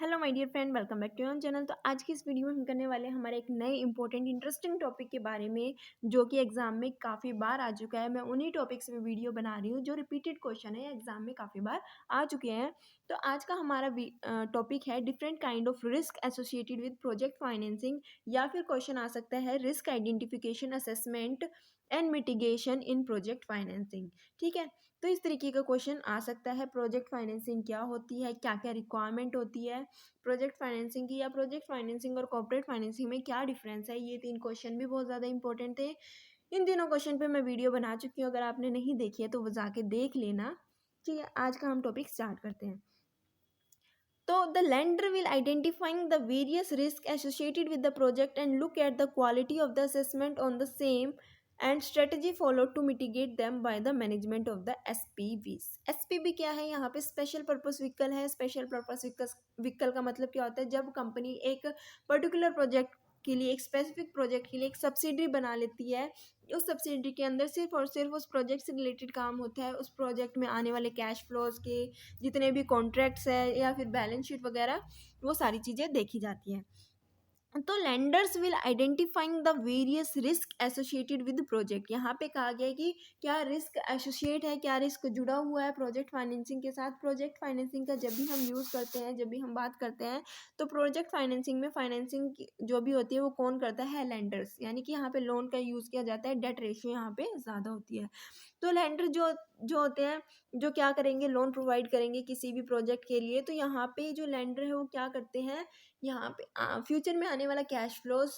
Hello my dear friend, welcome back to your channel. तो आज की इस वीडियो में हम करने वाले हैं हमारे एक नए इंपॉर्टेंट इंटरेस्टिंग टॉपिक के बारे में, जो कि एग्जाम में काफ़ी बार आ चुका है। मैं उन्हीं टॉपिक्स में वीडियो बना रही हूँ जो रिपीटेड क्वेश्चन है, एग्जाम में काफ़ी बार आ चुके हैं। तो आज का हमारा टॉपिक है different kind of risk associated with project financing, या फिर क्वेश्चन आ सकता है risk identification, assessment and mitigation in project financing. ठीक है, तो इस तरीके का क्वेश्चन आ सकता है। प्रोजेक्ट फाइनेंसिंग क्या होती है, क्या क्या रिक्वायरमेंट होती है प्रोजेक्ट फाइनेंसिंग की, या प्रोजेक्ट फाइनेंसिंग और कॉर्पोरेट फाइनेंसिंग में क्या डिफरेंस है। ये 3 क्वेश्चन भी बहुत ज़्यादा इंपॉर्टेंट थे। इन तीनों क्वेश्चन पे मैं वीडियो बना चुकी हूँ, अगर आपने नहीं देखी है तो वो जाके देख लेना। ठीक है, आज का हम टॉपिक स्टार्ट करते हैं। तो the lender will identifying the various risks associated with the project and look at the quality of the assessment on the same and strategy followed to mitigate them by the management of the SPVs। SPV क्या है? यहाँ पे special purpose vehicle है। Special purpose vehicle का मतलब क्या होता है? जब कंपनी एक पर्टिकुलर प्रोजेक्ट के लिए, एक स्पेसिफिक प्रोजेक्ट के लिए एक सब्सिडरी बना लेती है, उस सब्सिडरी के अंदर सिर्फ और सिर्फ उस प्रोजेक्ट से रिलेटेड काम होता है, उस प्रोजेक्ट में आने वाले कैश फ्लोज के जितने भी कॉन्ट्रैक्ट्स है या फिर बैलेंस शीट वगैरह, वो सारी चीज़ें देखी जाती हैं। तो lenders will identifying the various risk associated with project. यहाँ पे कहा गया है कि क्या रिस्क एसोसिएट है, क्या रिस्क जुड़ा हुआ है प्रोजेक्ट फाइनेंसिंग के साथ। प्रोजेक्ट फाइनेंसिंग का जब भी हम यूज़ करते हैं, जब भी हम बात करते हैं, तो प्रोजेक्ट फाइनेंसिंग में फाइनेंसिंग जो भी होती है वो कौन करता है? लेंडर्स। यानी कि यहाँ पे लोन का यूज़ किया जाता है, डेट रेशियो यहाँ पे ज़्यादा होती है। तो लेंडर जो जो होते हैं, जो क्या करेंगे? लोन प्रोवाइड करेंगे किसी भी प्रोजेक्ट के लिए। तो यहाँ पे जो लेंडर है वो क्या करते हैं? यहाँ पे फ्यूचर में आने वाला कैश फ्लोज,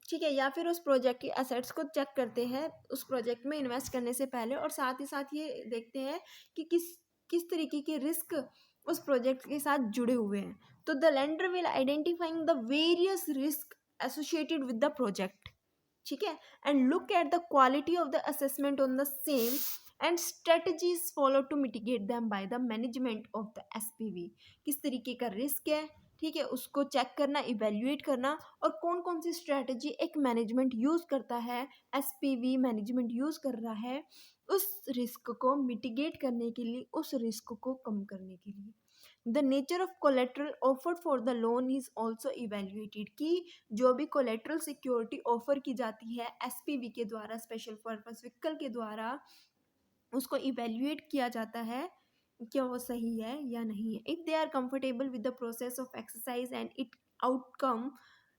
ठीक है, या फिर उस प्रोजेक्ट के असेट्स को चेक करते हैं उस प्रोजेक्ट में इन्वेस्ट करने से पहले, और साथ ही साथ ये देखते हैं कि किस किस तरीके के रिस्क उस प्रोजेक्ट के साथ जुड़े हुए हैं। तो the lender will identifying the various risk associated with the project, ठीक है, and look at the quality of the assessment on the same and strategies follow to mitigate them by the management of the SPV. किस तरीके का risk है, ठीक है, उसको check करना, इवेल्युएट करना, और कौन कौन सी स्ट्रेटजी एक मैनेजमेंट यूज करता है, एसपीवी मैनेजमेंट यूज कर रहा है उस रिस्क को मिटिगेट करने के लिए, उस रिस्क को कम करने के लिए। The nature of collateral offered for the loan is also evaluated, कि जो भी कोलेट्रल सिक्योरिटी ऑफर की जाती है एसपीवी के द्वारा, स्पेशल पर्पस व्हीकल के द्वारा, उसको इवेल्युएट किया जाता है क्या वो सही है या नहीं है। If they are comfortable with the process of exercise and it outcome,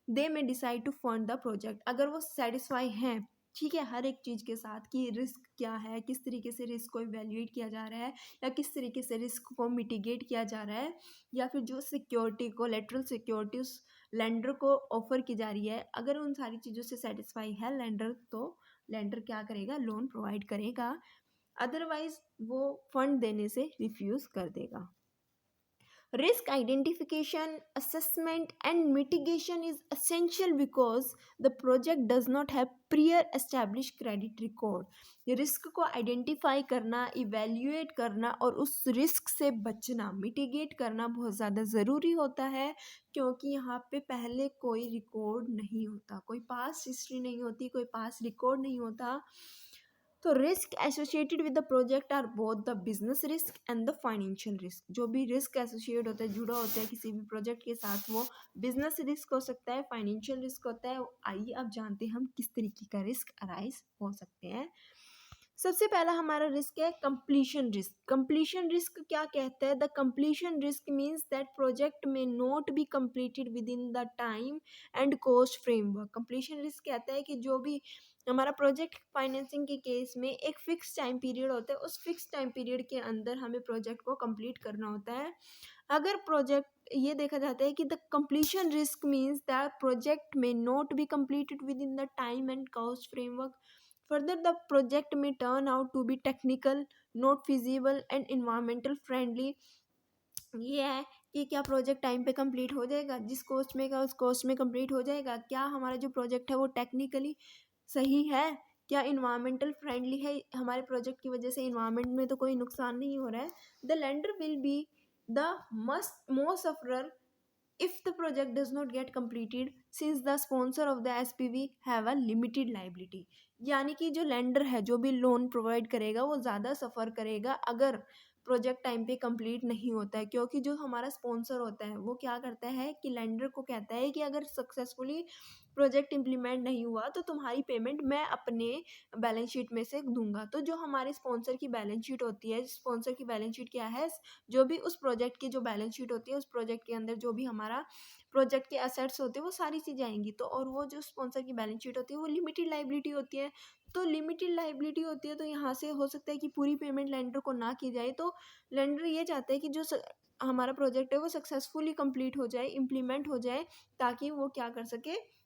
they may decide to fund the project. अगर वो सेटिस्फाई हैं, ठीक है, हर एक चीज़ के साथ कि रिस्क क्या है, किस तरीके से रिस्क को इवेल्युएट किया जा रहा है, या किस तरीके से रिस्क को मिटिगेट किया जा रहा है, या फिर जो सिक्योरिटी को, लेटरल सिक्योरिटी उस लेंडर को ऑफर की जा रही है, अगर उन सारी चीज़ों से सेटिस्फाई है लेंडर, तो लेंडर क्या करेगा? लोन प्रोवाइड करेगा। अदरवाइज वो फंड देने से रिफ्यूज कर देगा। Risk identification, assessment and mitigation is essential because the project does not have prior established credit record। Risk को आइडेंटिफाई करना, इवेल्युएट करना और उस रिस्क से बचना, मिटिगेट करना बहुत ज़्यादा ज़रूरी होता है, क्योंकि यहाँ पे पहले कोई रिकॉर्ड नहीं होता, कोई पास्ट हिस्ट्री नहीं होती, कोई पास्ट रिकॉर्ड नहीं होता। तो risk associated with the project are both the business risk and the financial risk. जो भी रिस्क एसोसिएट होता है, जुड़ा होता है किसी भी प्रोजेक्ट के साथ, वो बिजनेस रिस्क हो सकता है, फाइनेंशियल रिस्क होता है। आइए अब जानते हैं हम किस तरीके का रिस्क अराइज हो सकते हैं। सबसे पहला हमारा रिस्क है कंप्लीशन रिस्क। कंप्लीशन रिस्क क्या कहता है? The completion risk means that project may not be completed within the time and cost framework. Completion risk कहता है कि जो भी हमारा प्रोजेक्ट फाइनेंसिंग के केस में एक फिक्स टाइम पीरियड होता है, उस फिक्स टाइम पीरियड के अंदर हमें प्रोजेक्ट को कंप्लीट करना होता है। अगर प्रोजेक्ट, ये देखा जाता है कि the completion risk means that project may not be completed within the time and cost framework. Further, the project may turn out to be technical, not feasible and environmental friendly। ये है कि क्या project time पे complete हो जाएगा, जिस cost में का उस कॉस्ट में कंप्लीट हो जाएगा, क्या हमारा जो प्रोजेक्ट है वो टेक्निकली सही है, क्या इन्वायरमेंटल फ्रेंडली है, हमारे प्रोजेक्ट की वजह से इन्वायरमेंट में तो कोई नुकसान नहीं हो रहा है। The lender will be the most sufferer if the project does not get completed since the sponsor of the SPV have a limited liability। यानी कि जो लेंडर है, जो भी लोन प्रोवाइड करेगा, वो ज़्यादा सफ़र करेगा अगर प्रोजेक्ट टाइम पे कंप्लीट नहीं होता है, क्योंकि जो हमारा स्पॉन्सर होता है वो क्या करता है कि लेंडर को कहता है कि अगर सक्सेसफुली प्रोजेक्ट इम्प्लीमेंट नहीं हुआ तो तुम्हारी पेमेंट मैं अपने बैलेंस शीट में से दूंगा। तो जो हमारे स्पॉन्सर की बैलेंस शीट होती है, स्पॉन्सर की बैलेंस शीट क्या है, जो भी उस प्रोजेक्ट की जो बैलेंस शीट होती है, उस प्रोजेक्ट के अंदर जो भी हमारा प्रोजेक्ट के एसेट्स होते हैं वो सारी चीज़ें आएंगी। तो और वो जो स्पॉन्सर की बैलेंस शीट होती है वो लिमिटेड लाइबिलिटी होती है। तो लिमिटेड लाइबिलिटी होती है तो यहाँ से हो सकता है कि पूरी पेमेंट लेंडर को ना की जाए। तो लेंडर ये चाहता है कि जो हमारा प्रोजेक्ट है वो सक्सेसफुली कंप्लीट हो जाए, इम्प्लीमेंट हो जाए, ताकि वो क्या कर सके,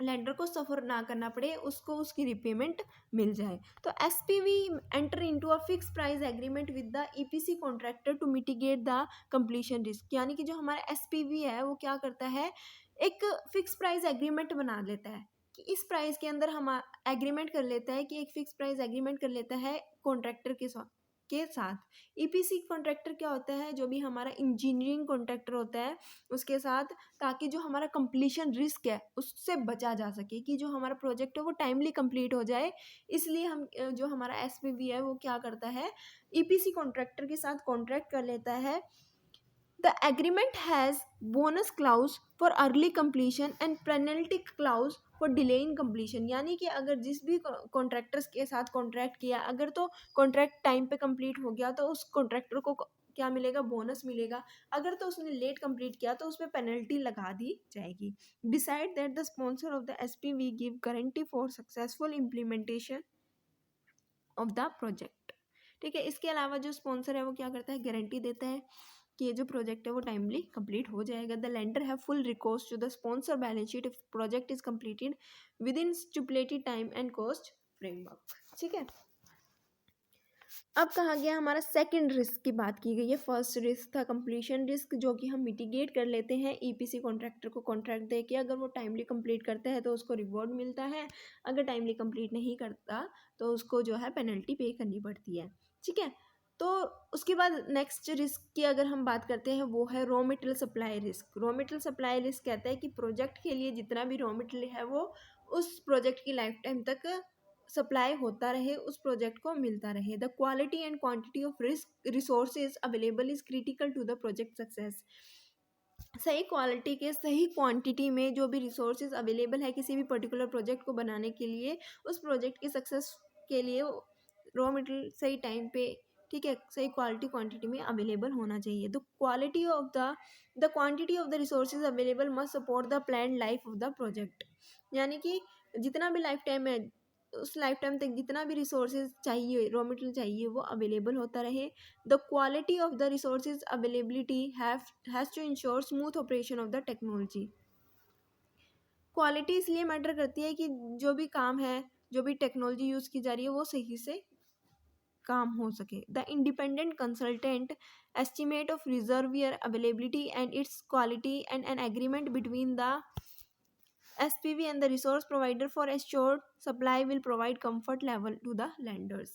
लेंडर को सफ़र ना करना पड़े, उसको उसकी रिपेमेंट मिल जाए। तो SPV enter into a fix price agreement with the EPC contractor to mitigate the completion risk. यानी कि जो हमारा एसपीवी है वो क्या करता है, एक फिक्स प्राइस एग्रीमेंट बना लेता है कि इस प्राइस के अंदर हम एग्रीमेंट कर लेता है कि एक फिक्स प्राइस एग्रीमेंट कर लेता है कॉन्ट्रैक्टर के साथ। ईपीसी कॉन्ट्रैक्टर क्या होता है, जो भी हमारा इंजीनियरिंग कॉन्ट्रैक्टर होता है उसके साथ, ताकि जो हमारा कंप्लीशन रिस्क है उससे बचा जा सके, कि जो हमारा प्रोजेक्ट है वो टाइमली कंप्लीट हो जाए। इसलिए हम जो हमारा एसपीवी है वो क्या करता है, ईपीसी कॉन्ट्रैक्टर के साथ कॉन्ट्रैक्ट कर लेता है। The agreement has bonus clause for early completion and penalty clause for delay in completion. यानी कि अगर जिस भी कॉन्ट्रैक्टर्स के साथ कॉन्ट्रैक्ट किया, अगर तो कॉन्ट्रैक्ट टाइम पे कंप्लीट हो गया तो उस कॉन्ट्रैक्टर को क्या मिलेगा, बोनस मिलेगा। अगर तो उसने लेट कंप्लीट किया तो उसमें पेनल्टी लगा दी जाएगी। Decide that the sponsor of the SPV give guarantee for successful implementation of the project. ठीक है, इसके अलावा जो स्पॉन्सर है वो क्या करता है, गारंटी देता है कि ये जो प्रोजेक्ट है वो टाइमली कंप्लीट हो जाएगा। The lender have full recourse to the sponsor balance sheet if project is completed within stipulated time and cost framework. ठीक है, अब कहा गया हमारा सेकंड रिस्क की बात की गई है। फर्स्ट रिस्क था कंप्लीशन रिस्क, जो कि हम मिटिगेट कर लेते हैं ईपीसी कॉन्ट्रैक्टर को कॉन्ट्रैक्ट दे के। अगर वो टाइमली कंप्लीट करता है तो उसको रिवॉर्ड मिलता है, अगर टाइमली कंप्लीट नहीं करता तो उसको जो है पेनल्टी पे करनी पड़ती है। ठीक है, तो उसके बाद नेक्स्ट रिस्क की अगर हम बात करते हैं वो है raw material supply risk. Raw material supply risk कहता है कि प्रोजेक्ट के लिए जितना भी रॉ मटेरियल है वो उस प्रोजेक्ट की लाइफ टाइम तक सप्लाई होता रहे, उस प्रोजेक्ट को मिलता रहे। The quality and quantity of risk resources available is critical to the project success. सही क्वालिटी के सही क्वांटिटी में जो भी रिसोर्सेज अवेलेबल है किसी भी पर्टिकुलर प्रोजेक्ट को बनाने के लिए, उस प्रोजेक्ट की सक्सेस के लिए रॉ मटेरियल सही टाइम पे, ठीक है, सही क्वालिटी क्वांटिटी में अवेलेबल होना चाहिए। The quantity of the resources available must support the plan life of the project. यानी कि जितना भी लाइफ टाइम है, उस लाइफ टाइम तक जितना भी रिसोर्सेज चाहिए, रॉ मटेरियल चाहिए, वो अवेलेबल होता रहे। The quality of the resources availability has to ensure smooth operation of the technology. Quality इसलिए मैटर करती है कि जो भी काम है, जो भी टेक्नोलॉजी यूज़ की जा रही है वो सही से काम हो सके। The independent consultant estimate of reservoir availability and it's quality and an agreement between the SPV and the resource provider for assured supply will provide comfort level to the lenders।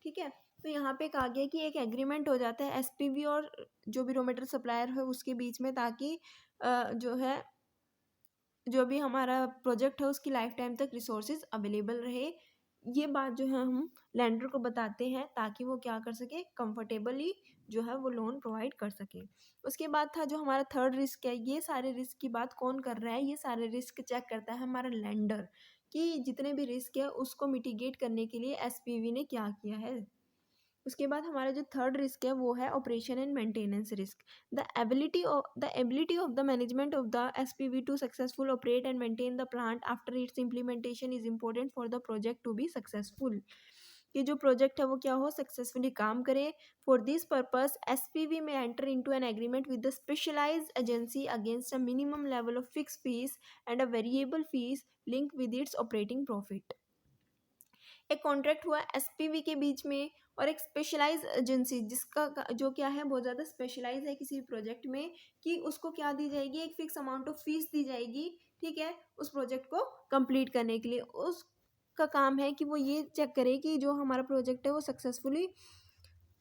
ठीक है, तो यहाँ पे कहा गया कि एक एग्रीमेंट हो जाता है SPV और जो भी रॉ मटेरियल सप्लायर है उसके बीच में, ताकि जो है जो भी हमारा प्रोजेक्ट है उसकी लाइफ टाइम तक रिसोर्सेज अवेलेबल रहे। ये बात जो है हम लैंडर को बताते हैं ताकि वो क्या कर सके, कंफर्टेबली जो है वो लोन प्रोवाइड कर सके। उसके बाद था जो हमारा थर्ड रिस्क है। ये सारे रिस्क की बात कौन कर रहा है, ये सारे रिस्क चेक करता है हमारा लैंडर, कि जितने भी रिस्क है उसको मिटिगेट करने के लिए एसपीवी ने क्या किया है। उसके बाद हमारा जो थर्ड रिस्क है वो है operation and maintenance risk. The ability of the management of the SPV to successful operate and maintain the plant after its implementation is important for the project to be successful. कि जो project है वो क्या हो, successfully काम करे। For this purpose SPV में enter into an agreement with the specialised agency against a minimum level of fix fees and a variable fees link with its operating profit. एक कॉन्ट्रैक्ट हुआ SPV के बीच में और एक स्पेशलाइज एजेंसी, जिसका जो क्या है बहुत ज़्यादा स्पेशलाइज है किसी भी प्रोजेक्ट में, कि उसको क्या दी जाएगी, एक फिक्स अमाउंट ऑफ फीस दी जाएगी। ठीक है, उस प्रोजेक्ट को कंप्लीट करने के लिए उसका काम है कि वो ये चेक करे कि जो हमारा प्रोजेक्ट है वो सक्सेसफुली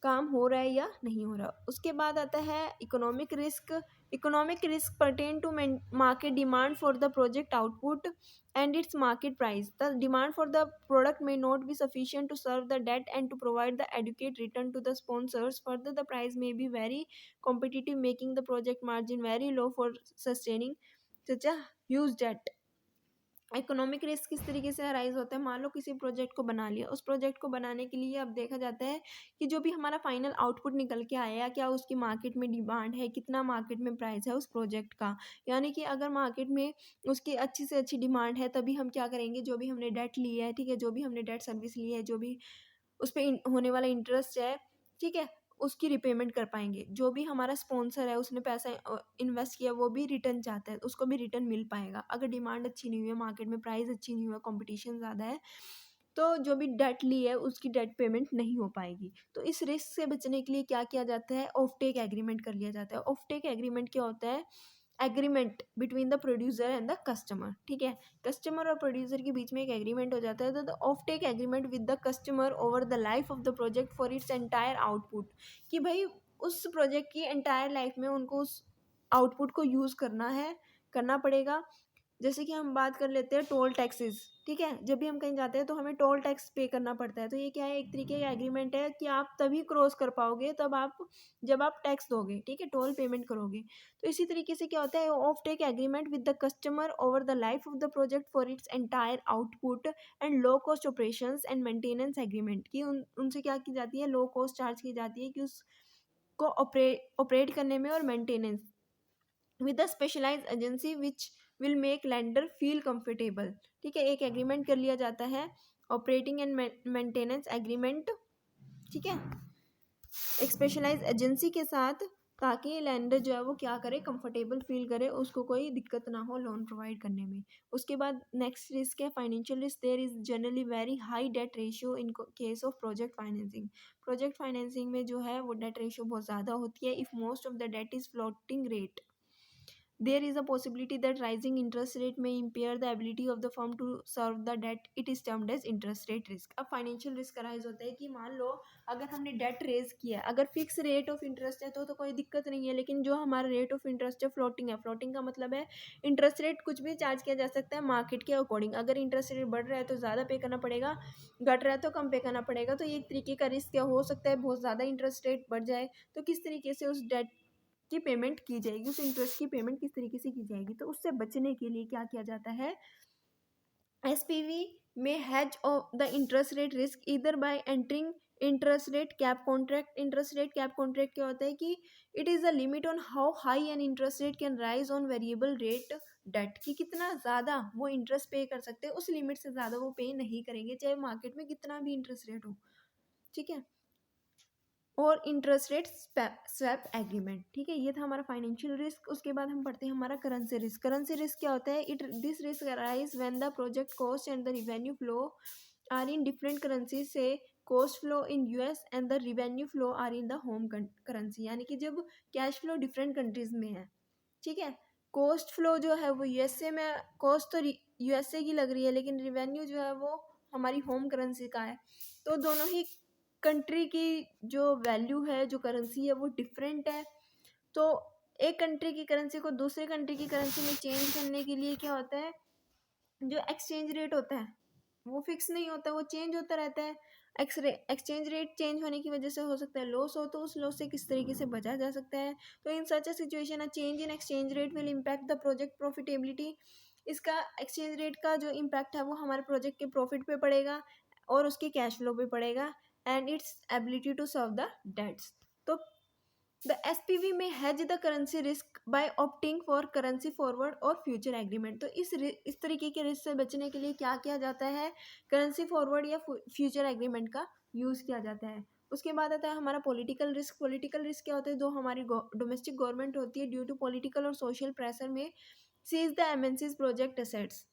काम हो रहा है या नहीं हो रहा। उसके बाद आता है economic risk. Economic risk pertain to market demand for the project output and its market price. The demand for the product may not be sufficient to serve the debt and to provide the adequate return to the sponsors. Further, the price may be very competitive, making the project margin very low for sustaining such a huge debt. Economic risk किस तरीके से arise होता है, मान लो किसी project को बना लिया, उस प्रोजेक्ट को बनाने के लिए अब देखा जाता है कि जो भी हमारा फाइनल आउटपुट निकल के आया, क्या उसकी मार्केट में डिमांड है, कितना मार्केट में प्राइस है उस प्रोजेक्ट का। यानी कि अगर मार्केट में उसकी अच्छी से अच्छी डिमांड है तभी हम क्या करेंगे, जो भी हमने डेट ली है, ठीक है, जो भी हमने डेट सर्विस ली है, जो भी उस पर होने वाला इंटरेस्ट है, ठीक है, उसकी रिपेमेंट कर पाएंगे। जो भी हमारा स्पॉन्सर है उसने पैसा इन्वेस्ट किया वो भी रिटर्न चाहता है, उसको भी रिटर्न मिल पाएगा। अगर डिमांड अच्छी नहीं हुई है, मार्केट में प्राइस अच्छी नहीं हुआ, कंपटीशन ज़्यादा है, तो जो भी डेट ली है उसकी डेट पेमेंट नहीं हो पाएगी। तो इस रिस्क से बचने के लिए क्या किया जाता है, ऑफ टेक एग्रीमेंट कर लिया जाता है। ऑफ टेक एग्रीमेंट क्या होता है, agreement between the producer and the customer, ठीक है, कस्टमर और प्रोड्यूसर के बीच में एक एग्रीमेंट हो जाता है। तो the off take agreement with the customer over the life of the project for its entire output, कि भाई उस प्रोजेक्ट की एंटायर लाइफ में उनको उस आउटपुट को यूज़ करना पड़ेगा। जैसे कि हम बात कर लेते हैं टोल टैक्सेस, ठीक है, जब भी हम कहीं जाते हैं तो हमें टोल टैक्स पे करना पड़ता है। तो ये क्या है, एक तरीके का एग्रीमेंट है कि आप तभी क्रॉस कर पाओगे जब आप टैक्स दोगे, ठीक है, टोल पेमेंट करोगे। तो इसी तरीके से क्या होता है, off take agreement with the customer over the life of the project for its entire output and low cost operations and maintenance agreement, की उनसे क्या की जाती है, लो कॉस्ट चार्ज की जाती है कि उसको ऑपरेट करने में और maintenance with the specialised agency which will make lender feel comfortable, ठीक है, एक एग्रीमेंट कर लिया जाता है, ऑपरेटिंग एंड मेंटेनेंस एग्रीमेंट, ठीक है, एक स्पेशलाइज एजेंसी के साथ, ताकि लैंडर जो है वो क्या करे, कंफर्टेबल फील करे, उसको कोई दिक्कत ना हो लोन प्रोवाइड करने में। उसके बाद नेक्स्ट रिस्क है financial risk. There is generally very high debt ratio in case of project financing. Project financing में जो है वो डेट रेशियो बहुत ज़्यादा होती है। If most of the that is floating rate, there is a possibility that rising interest rate may impair the ability of the firm to serve the debt. It is termed as interest rate risk. अब financial risk arise होता है कि मान लो अगर हमने date raise किया है, अगर फिक्स रेट ऑफ इंटरेस्ट है तो कोई दिक्कत नहीं है, लेकिन जो हमारा रेट ऑफ इंटरेस्ट है फ्लोटिंग है। फ्लोटिंग का मतलब है इंटरेस्ट रेट कुछ भी चार्ज किया जा सकता है मार्केट के अकॉर्डिंग। अगर इंटरेस्ट रेट बढ़ रहा है तो ज़्यादा पे करना पड़ेगा, घट रहा है तो कम पे करना पड़ेगा। तो ये एक तरीके का रिस्क क्या हो सकता है, बहुत ज़्यादा इंटरेस्ट रेट बढ़ जाए तो किस तरीके से उस डेट की पेमेंट की जाएगी, उस इंटरेस्ट की पेमेंट किस तरीके से की जाएगी। तो उससे बचने के लिए क्या किया जाता है, SPV may hedge of the interest rate risk either by entering interest rate cap contract. Interest rate cap contract क्या होता है कि it is a limit on how high an interest rate can rise on variable rate debt, कि कितना ज़्यादा वो interest पे कर सकते हैं, उस लिमिट से ज़्यादा वो पे नहीं करेंगे चाहे मार्केट में कितना भी इंटरेस्ट रेट हो, ठीक है। और इंटरेस्ट रेट स्वैप एग्रीमेंट, ठीक है, ये था हमारा फाइनेंशियल रिस्क। उसके बाद हम पढ़ते हैं हमारा करेंसी रिस्क। करेंसी रिस्क क्या होता है, this risk arise when the project cost and the revenue flow are in different currency say cost flow in US and the revenue flow are in the home currency. यानी कि जब cash flow different countries में है, ठीक है, cost flow जो है वो यूएसए में, कॉस्ट तो यूएसए की लग रही है लेकिन रिवेन्यू जो है वो हमारी होम करेंसी का है। तो दोनों ही कंट्री की जो वैल्यू है, जो करेंसी है वो डिफरेंट है। तो एक कंट्री की करेंसी को दूसरे कंट्री की करेंसी में चेंज करने के लिए क्या होता है, जो एक्सचेंज रेट होता है वो फिक्स नहीं होता, वो चेंज होता रहता है। एक्सचेंज रेट चेंज होने की वजह से हो सकता है लॉस हो, तो उस लॉस से किस तरीके से बचा जा सकता है। तो in such a situation a change in exchange rate will impact the project profitability. इसका एक्सचेंज रेट का जो इम्पैक्ट है वो हमारे प्रोजेक्ट के प्रॉफिट पे पड़ेगा और उसके कैश फ्लो पे पड़ेगा and its ability to serve the debts. तो द एसपीवी में hedge the currency risk by opting for currency forward और फ्यूचर एग्रीमेंट। तो इस तरीके के रिस्क से बचने के लिए क्या किया जाता है, करेंसी फॉरवर्ड या फ्यूचर एग्रीमेंट का यूज़ किया जाता है। उसके बाद आता है हमारा पॉलिटिकल रिस्क। पॉलिटिकल रिस्क क्या होता है, जो हमारी डोमेस्टिक गवर्नमेंट होती है due to political or social pressure may seize the MNCs project assets,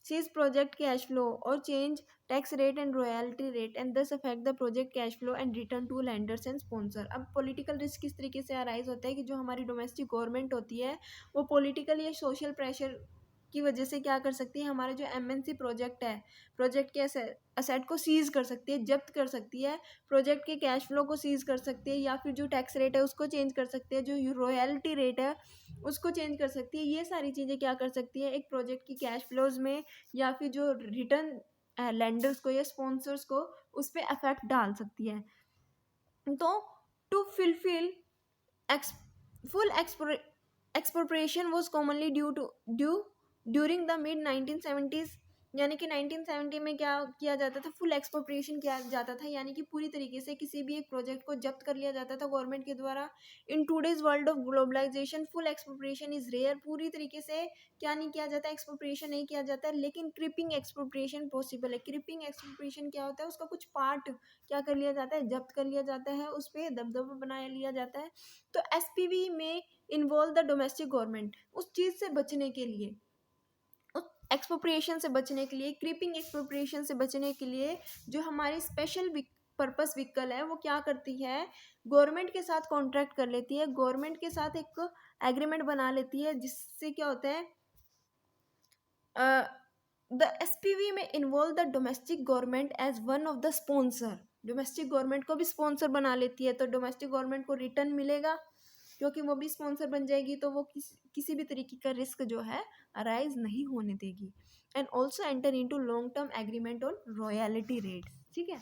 seize project cash flow or change tax rate and royalty rate and thus affect the project cash flow and return to lenders and sponsor. अब political risk किस तरीके से arise होता है कि जो हमारी domestic government होती है वो पॉलिटिकल या सोशल प्रेशर की वजह से क्या कर सकती है, हमारे जो एमएनसी प्रोजेक्ट है, प्रोजेक्ट के असेट को सीज कर सकती है, जब्त कर सकती है, प्रोजेक्ट के कैश फ्लो को सीज कर सकती है, या फिर जो टैक्स रेट है उसको चेंज कर सकती है, जो रॉयल्टी रेट है उसको चेंज कर सकती है। ये सारी चीज़ें क्या कर सकती है, एक प्रोजेक्ट की कैश फ्लोज में या फिर जो रिटर्न लेंडर्स को या स्पॉन्सर्स को उस पर अफेक्ट डाल सकती है। तो to fulfil full expropriation was commonly due during the mid 1970s, यानी कि 1970 में क्या किया जाता था, फुल एक्सप्रोप्रिएशन किया जाता था, यानी कि पूरी तरीके से किसी भी एक प्रोजेक्ट को जब्त कर लिया जाता था गवर्नमेंट के द्वारा। In today's world of globalisation full expropriation is rare, पूरी तरीके से क्या नहीं किया जाता, एक्सप्रोप्रिएशन नहीं किया जाता, लेकिन क्रिपिंग एक्सप्रोप्रिएशन पॉसिबल है। क्रिपिंग एक्सप्रोप्रिएशन क्या होता है, उसका कुछ पार्ट क्या कर लिया जाता है, जब्त कर लिया जाता है, उस पर दबदबा बना लिया जाता है। तो एसपीवी में इन्वॉल्व द डोमेस्टिक गवर्नमेंट, उस चीज़ से बचने के लिए, उस एक्सप्रोप्रिएशन से बचने के लिए, क्रीपिंग एक्सप्रोप्रिएशन से बचने के लिए, जो हमारी स्पेशल पर्पस व्हीकल है वो क्या करती है, गवर्नमेंट के साथ कॉन्ट्रैक्ट कर लेती है, गवर्नमेंट के साथ एक एग्रीमेंट बना लेती है, जिससे क्या होता है, द एसपीवी में involve the domestic government as one of the sponsor, domestic government को भी स्पॉन्सर बना लेती है, तो डोमेस्टिक गवर्नमेंट को रिटर्न मिलेगा क्योंकि वो भी स्पॉन्सर बन जाएगी, तो वो किसी भी तरीके का रिस्क जो है अराइज नहीं होने देगी। And also enter into long term agreement on royalty rates, ठीक है।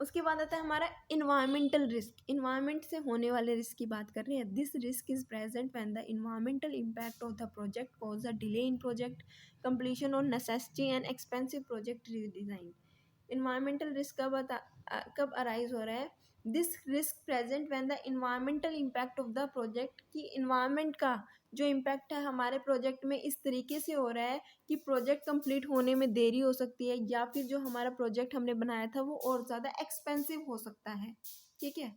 उसके बाद आता है हमारा इन्वायरमेंटल रिस्क, इन्वायरमेंट से होने वाले रिस्क की बात कर रहे हैं। This risk is present when the environmental impact of the project cause a delay in project completion और necessity and expensive project redesign. Environmental risk कब अराइज हो रहा है, this risk present when the environmental impact of the project, की environment का जो impact है हमारे प्रोजेक्ट में इस तरीके से हो रहा है कि प्रोजेक्ट कंप्लीट होने में देरी हो सकती है, या फिर जो हमारा प्रोजेक्ट हमने बनाया था वो और ज़्यादा एक्सपेंसिव हो सकता है, ठीक है।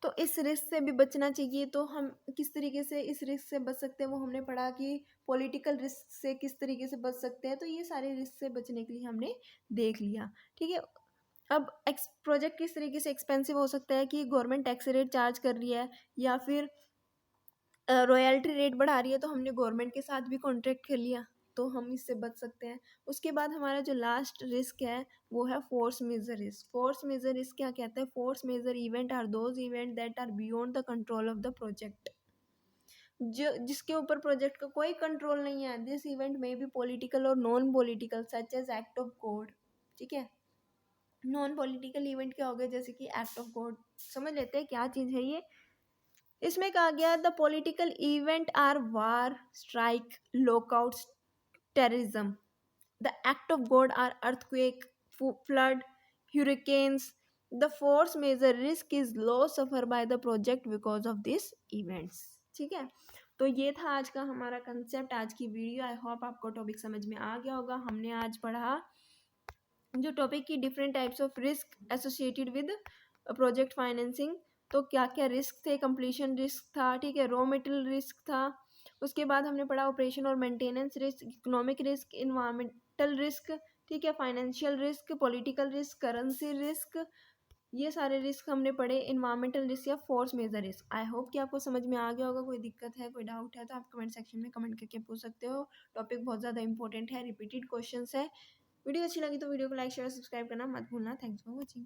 तो इस रिस्क से भी बचना चाहिए। तो हम किस तरीके से इस रिस्क से बच सकते हैं वो हमने पढ़ा कि पॉलिटिकल रिस्क से किस तरीके से बच सकते हैं, तो ये सारे रिस्क से बचने के लिए हमने देख लिया, ठीक है। अब प्रोजेक्ट किस तरीके से एक्सपेंसिव हो सकता है कि गवर्नमेंट टैक्स रेट चार्ज कर रही है, या फिर रॉयल्टी रेट बढ़ा रही है, तो हमने गवर्नमेंट के साथ भी कॉन्ट्रैक्ट कर लिया, तो हम इससे बच सकते हैं। उसके बाद हमारा जो लास्ट रिस्क है वो है force majeure risk. Force majeure risk क्या कहता है, force majeure event are those event that are beyond the control of the project, जो जिसके ऊपर प्रोजेक्ट का कोई कंट्रोल नहीं है। दिस इवेंट में भी पॉलिटिकल और non political such as act of God, ठीक है। नॉन पॉलिटिकल इवेंट क्या हो गया, जैसे कि एक्ट ऑफ गॉड, समझ लेते हैं क्या चीज़ है ये। इसमें कहा गया the political event are war, strike, lockouts, terrorism. The act of God are earthquake, flood, hurricanes. The force majeure risk is loss suffer by the project because of this events, ठीक है। तो ये था आज का हमारा कंसेप्ट, आज की वीडियो। आई होप आपको टॉपिक समझ में आ गया होगा। हमने आज पढ़ा जो टॉपिक की different types of risk associated with project financing. तो क्या क्या रिस्क थे, कंप्लीशन रिस्क था, ठीक है, रॉ मटेरियल रिस्क था। उसके बाद हमने पढ़ा ऑपरेशन और maintenance risk, economic risk, environmental risk, ठीक है, financial risk, political risk, currency risk. ये सारे रिस्क हमने पढ़े, इन्वायरमेंटल रिस्क या force majeure risk. I hope कि आपको समझ में आ गया होगा। कोई दिक्कत है, कोई डाउट है तो आप कमेंट सेक्शन में कमेंट करके पूछ सकते हो। टॉपिक बहुत ज़्यादा इंपॉर्टेंट है, रिपीटेड क्वेश्चन है। वीडियो अच्छी लगी तो वीडियो को लाइक शेयर सब्सक्राइब करना मत भूलना। Thanks for watching.